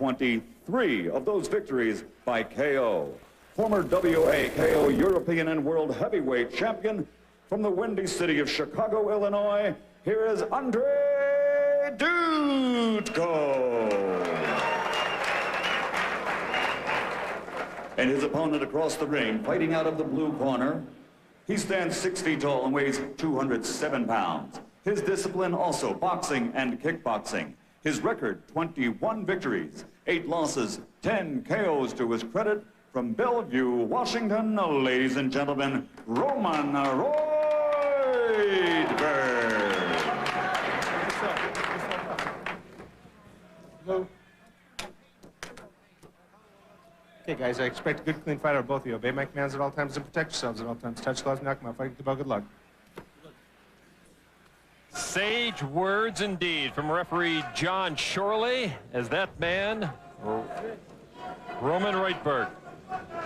23 of those victories by KO. Former WAKO European and World Heavyweight Champion from the windy city of Chicago, Illinois, here is Andrei Dudko. And his opponent across the ring, fighting out of the blue corner, he stands 6 feet tall and weighs 207 pounds. His discipline also boxing and kickboxing. His record, 21 victories, 8 losses, 10 KOs to his credit. From Bellevue, Washington, ladies and gentlemen, Roman Roytberg. Okay, guys, I expect a good, clean fight out of both of you. Obey my commands at all times and protect yourselves at all times. Touch gloves, knock them out. Fighting about good luck. Sage words indeed from referee John Shorley, as that man, Roman Roytberg,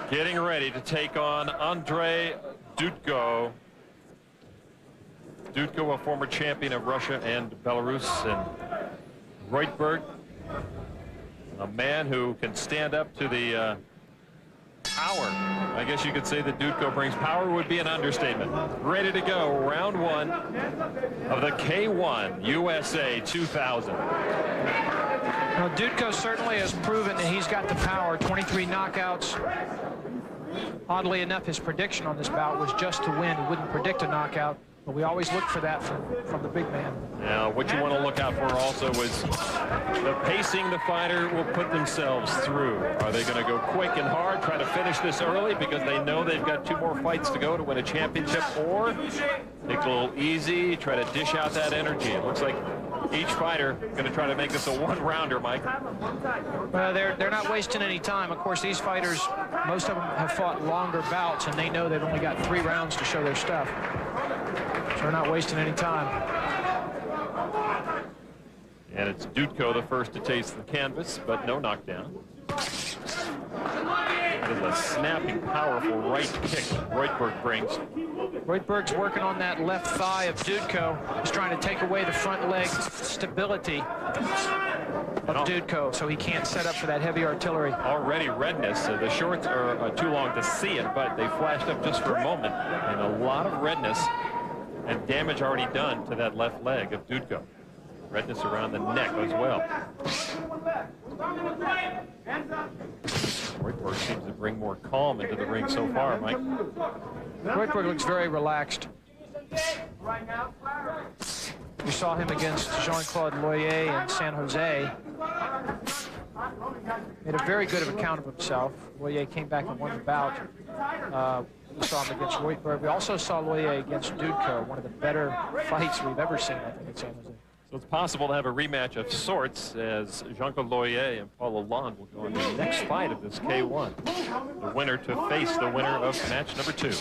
getting ready to take on Andrei Dudko. Dudko, a former champion of Russia and Belarus, and Roytberg, a man who can stand up to the power. I guess you could say that Dudko brings power would be an understatement. Ready to go, round 1 of the K1 USA 2000. Well, Dudko certainly has proven that he's got the power. 23 knockouts. Oddly enough, his prediction on this bout was just to win. He wouldn't predict a knockout, but we always look for that from the big man. Now, what you want to look out for also is the pacing the fighter will put themselves through. Are they going to go quick and hard, try to finish this early because they know they've got 2 more fights to go to win a championship, or take it a little easy, try to dish out that energy? It looks like each fighter going to try to make this a one-rounder, Mike. Well, they're not wasting any time. Of course, these fighters, most of them have fought longer bouts, and they know they've only got 3 rounds to show their stuff. So they're not wasting any time. And it's Dudko the first to taste the canvas, but no knockdown. That is a snapping, powerful right kick Roytberg brings. Roytberg's working on that left thigh of Dudko. He's trying to take away the front leg stability of Dudko, so he can't set up for that heavy artillery. Already redness. The shorts are too long to see it, but they flashed up just for a moment. And a lot of redness and damage already done to that left leg of Dudko. Redness around the neck as well. Roytberg seems to bring more calm into the ring so far, Mike. Roytberg looks very relaxed. We saw him against Jean-Claude Loyer in San Jose. Made a very good account of himself. Loyer came back and won the bout. We saw him against Roytberg. We also saw Loyer against Dudko, one of the better fights we've ever seen, I think, in San Jose. So it's possible to have a rematch of sorts, as Jean-Claude Loyer and Paul Lalonde will go in the next fight of this K1. The winner to face the winner of match number 2.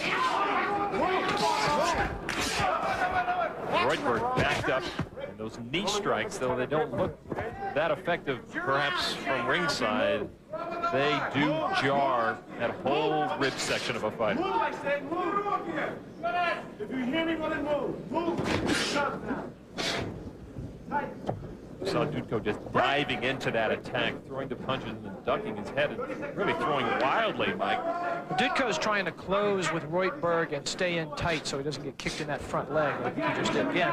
Roytberg backed up, and those knee strikes, though they don't look that effective perhaps from ringside, they do jar that whole rib section of a fighter. You saw Dudko just diving into that attack, throwing the punches and ducking his head and really throwing wildly, Mike. Dudko's trying to close with Roytberg and stay in tight so he doesn't get kicked in that front leg like he just did again.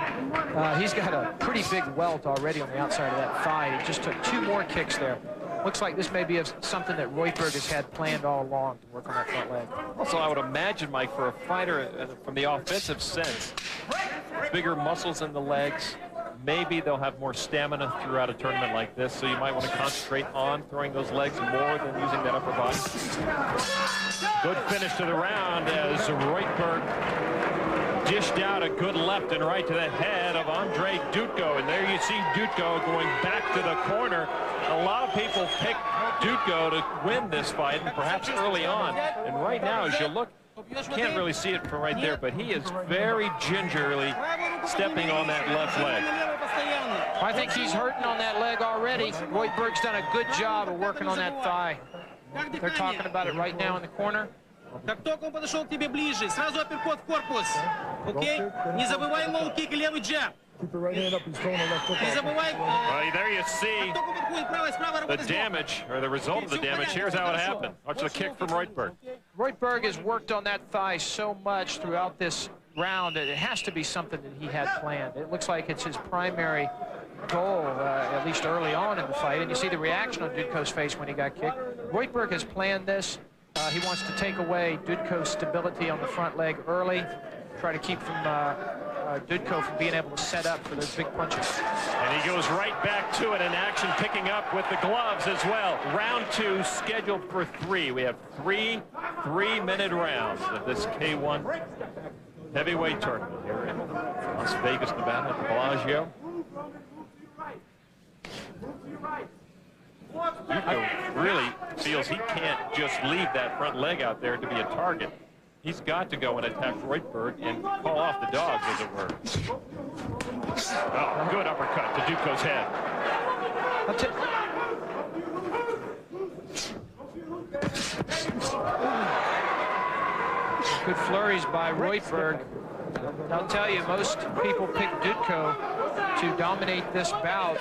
He's got a pretty big welt already on the outside of that thigh. He just took 2 more kicks there. Looks like this may be something that Roytberg has had planned all along to work on that front leg. Also, I would imagine, Mike, for a fighter from the offensive sense, bigger muscles in the legs, maybe they'll have more stamina throughout a tournament like this, so you might want to concentrate on throwing those legs more than using that upper body. Good finish to the round as Roytberg dished out a good left and right to the head of Andrei Dudko. And there you see Dudko going back to the corner. A lot of people pick Dudko to win this fight, and perhaps early on. And right now, as you look, you can't really see it from right there, but he is very gingerly stepping on that left leg. I think he's hurting on that leg already. Roytberg's done a good job of working on that thigh. They're talking about it right now in the corner. Как только он подошел к тебе ближе, сразу апперкот в корпус. Окей? Не забывай лоу-кик и левый джаб. Keep the right hand up. He's throwing a left hook. Well, there you see the damage, or the result of the damage. Here's how it happened. Watch the kick from Roytberg. Roytberg has worked on that thigh so much throughout this round that it has to be something that he had planned. It looks like it's his primary goal, at least early on in the fight. And you see the reaction on Dudko's face when he got kicked. Roytberg has planned this. He wants to take away Dudko's stability on the front leg early, try to keep from Dudko from being able to set up for those big punches. And he goes right back to it in action, picking up with the gloves as well. Round 2 scheduled for 3. We have 3 3-minute rounds of this K1 heavyweight tournament here in Las Vegas, Nevada at the Bellagio. Dudko really feels he can't just leave that front leg out there to be a target. He's got to go and attack Roytberg and call off the dogs, as it were. Oh, good uppercut to Dudko's head. Good flurries by Roytberg. I'll tell you, most people pick Dudko to dominate this bout,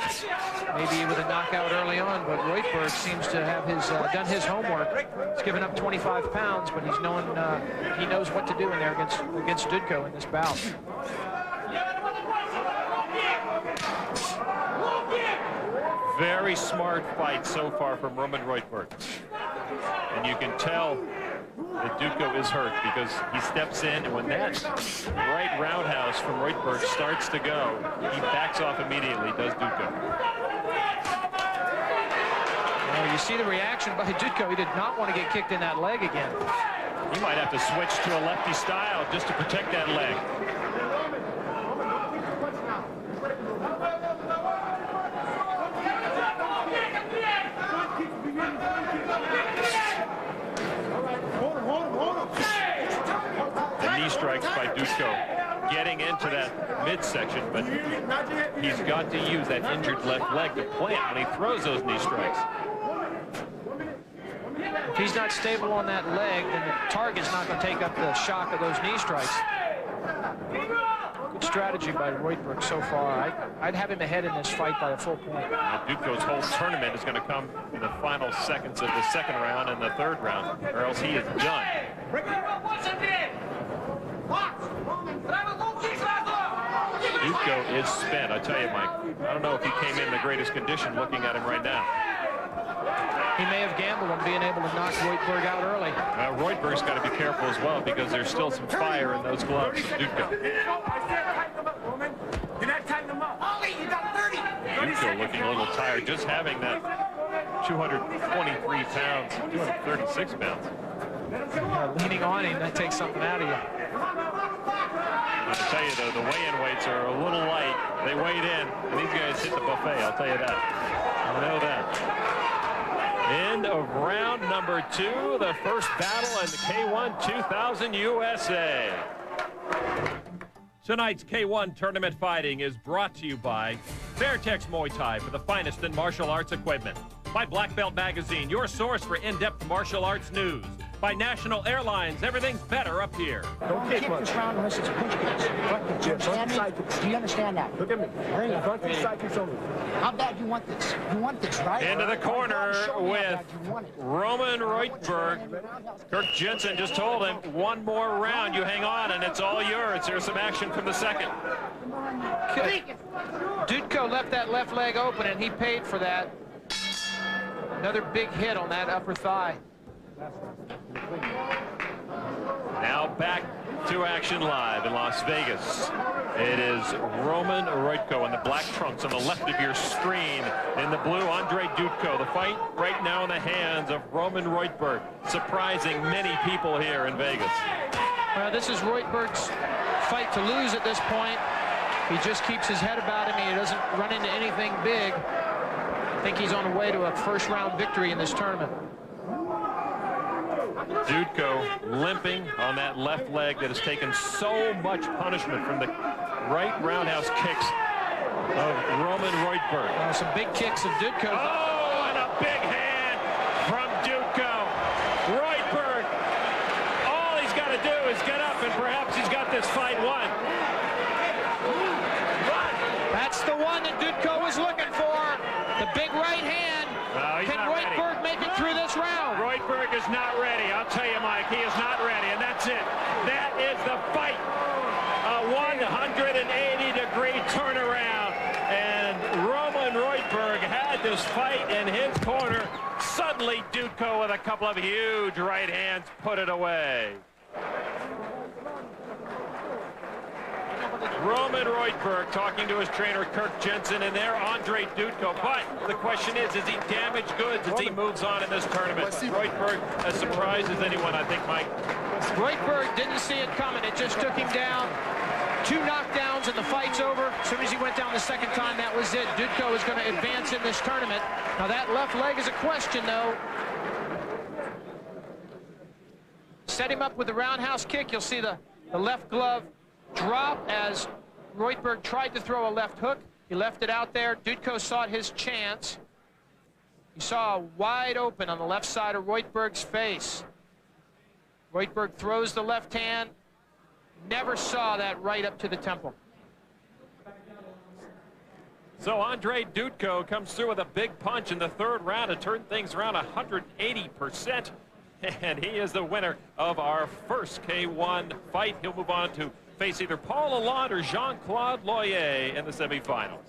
maybe with a knockout early on, but Roytberg seems to have done his homework. He's given up 25 pounds, but he knows what to do in there against Dudko in this bout. Very smart fight so far from Roman Roytberg. And you can tell that Dudko is hurt because he steps in, and when that right roundhouse from Roytberg starts to go, he backs off immediately, does Dudko. You see the reaction by Dudko. He did not want to get kicked in that leg again. He might have to switch to a lefty style just to protect that leg. The knee strikes by Dudko getting into that midsection, but he's got to use that injured left leg to plant when he throws those knee strikes. If he's not stable on that leg, then the target's not going to take up the shock of those knee strikes. Good strategy by Roytberg so far. I'd have him ahead in this fight by a full point. Dudko's whole tournament is going to come in the final seconds of the second round and the third round, or else he is done. Dudko is spent. I tell you, Mike, I don't know if he came in the greatest condition looking at him right now. He may have gambled on being able to knock Roytberg out early. Roytberg's got to be careful as well because there's still some fire in those gloves. Dudko looking a little tired, just having that 223 pounds, 236 pounds. Leaning on him, that takes something out of you. I tell you, though, the weigh-in weights are a little light. They weighed in, and these guys hit the buffet, I'll tell you that. I know that. End of round number 2, the first battle in the K1 2000 USA. Tonight's K1 tournament fighting is brought to you by Fairtex Muay Thai for the finest in martial arts equipment. By Black Belt Magazine, your source for in-depth martial arts news. By National Airlines, everything's better up here. Don't kick this round unless it's push kicks. Do you understand that? Look at me. How bad you want this? You want this, right? Into the corner with Roman Roytberg. Kirk Jensen just told him, one more round, you hang on, and it's all yours. There's some action from the second. Dudko left that left leg open, and he paid for that. Another big hit on that upper thigh. Now back to action live in Las Vegas. It is Roman Roytko in the black trunks on the left of your screen. In the blue, Andrei Dudko. The fight right now in the hands of Roman Roytberg, surprising many people here in Vegas. Well, this is Roytberg's fight to lose at this point. He just keeps his head about him. He doesn't run into anything big. I think he's on the way to a first-round victory in this tournament. Dudko limping on that left leg that has taken so much punishment from the right roundhouse kicks of Roman Roytberg. Some big kicks of Dudko. Oh, and a big hand from Dudko. Roytberg, all he's got to do is get up, and perhaps he's got this fight won. ready. Roytberg make it through this round? Roytberg is not ready. I'll tell you, Mike, he is not ready, and that's it. That is the fight. A 180-degree turnaround, and Roman Roytberg had this fight in his corner. Suddenly, Dudko with a couple of huge right hands put it away. Roman Roytberg talking to his trainer, Kirk Jensen, and there, Andrei Dudko. But the question is he damaged goods as he moves on in this tournament? Roytberg as surprised as anyone, I think, Mike. Roytberg didn't see it coming. It just took him down. 2 knockdowns and the fight's over. As soon as he went down the second time, that was it. Dudko is going to advance in this tournament. Now that left leg is a question, though. Set him up with the roundhouse kick. You'll see the left glove drop as Roytberg tried to throw a left hook. He left it out there. Dudko sought his chance. He saw a wide open on the left side of Roytberg's face. Roytberg throws the left hand. Never saw that right up to the temple. So Andrei Dudko comes through with a big punch in the third round to turn things around 180%. And he is the winner of our first K1 fight. He'll move on to face either Paul Lalonde or Jean-Claude Loyer in the semifinals.